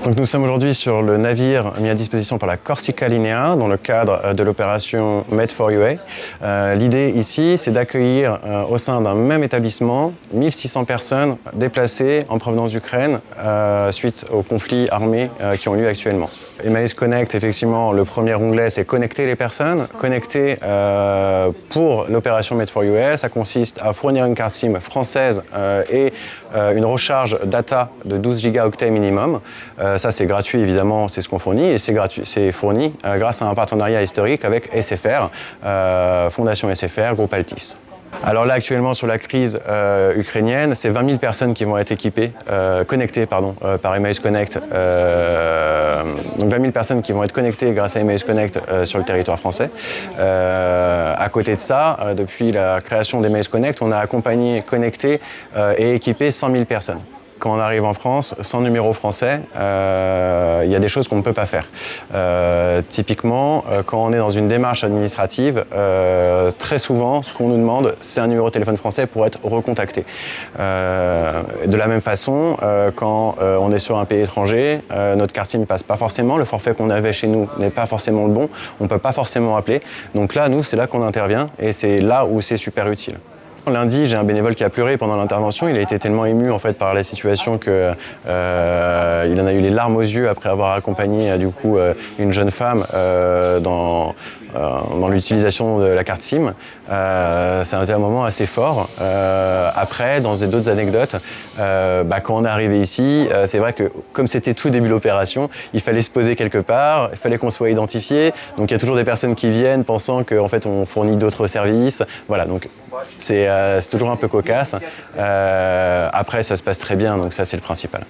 Donc nous sommes aujourd'hui sur le navire mis à disposition par la Corsica Linea dans le cadre de l'opération Med4UA. L'idée ici, c'est d'accueillir au sein d'un même établissement 1600 personnes déplacées en provenance d'Ukraine suite aux conflits armés qui ont lieu actuellement. Emmaüs Connect, effectivement, le premier onglet, c'est connecter les personnes. Connecter pour l'opération Med4UA, ça consiste à fournir une carte SIM française et une recharge data de 12 gigaoctets minimum. Ça, c'est gratuit, évidemment, c'est ce qu'on fournit. Et c'est fourni grâce à un partenariat historique avec SFR, Fondation SFR, Groupe Altis. Alors là, actuellement, sur la crise ukrainienne, c'est 20 000 personnes qui vont être connectées par Emmaüs Connect. Donc 20 000 personnes qui vont être connectées grâce à Emmaüs Connect sur le territoire français. À côté de ça, depuis la création d'Emmaüs Connect, on a accompagné, connecté et équipé 100 000 personnes. Quand on arrive en France, sans numéro français, il y a des choses qu'on ne peut pas faire. Typiquement, quand on est dans une démarche administrative, très souvent, ce qu'on nous demande, c'est un numéro de téléphone français pour être recontacté. De la même façon, quand on est sur un pays étranger, notre carte SIM ne passe pas forcément, le forfait qu'on avait chez nous n'est pas forcément le bon, on ne peut pas forcément appeler. Donc là, nous, c'est là qu'on intervient et c'est là où c'est super utile. Lundi, j'ai un bénévole qui a pleuré pendant l'intervention. Il a été tellement ému en fait par la situation que il en a eu les larmes aux yeux après avoir accompagné du coup une jeune femme dans l'utilisation de la carte SIM. C'est un moment assez fort. Après, dans d'autres anecdotes, quand on est arrivé ici, c'est vrai que comme c'était tout début de l'opération, il fallait se poser quelque part, il fallait qu'on soit identifié. Donc il y a toujours des personnes qui viennent pensant qu'en fait on fournit d'autres services. Voilà, donc c'est toujours un peu cocasse. Après, ça se passe très bien, donc ça c'est le principal.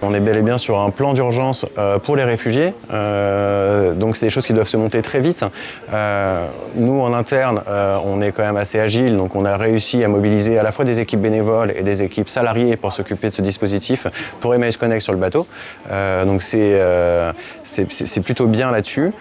On est bel et bien sur un plan d'urgence pour les réfugiés, donc c'est des choses qui doivent se monter très vite. Nous, en interne, on est quand même assez agile, donc on a réussi à mobiliser à la fois des équipes bénévoles et des équipes salariées pour s'occuper de ce dispositif pour Emmaüs Connect sur le bateau. Donc c'est plutôt bien là-dessus.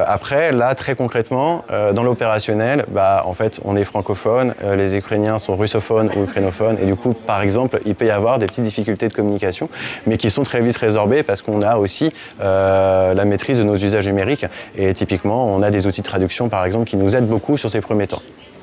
Après, là, très concrètement, dans l'opérationnel, en fait, on est francophone, les Ukrainiens sont russophones ou ukrainophones, et du coup, par exemple, il peut y avoir des petites difficultés de communication, mais qui sont très vite résorbées parce qu'on a aussi la maîtrise de nos usages numériques. Et typiquement, on a des outils de traduction, par exemple, qui nous aident beaucoup sur ces premiers temps.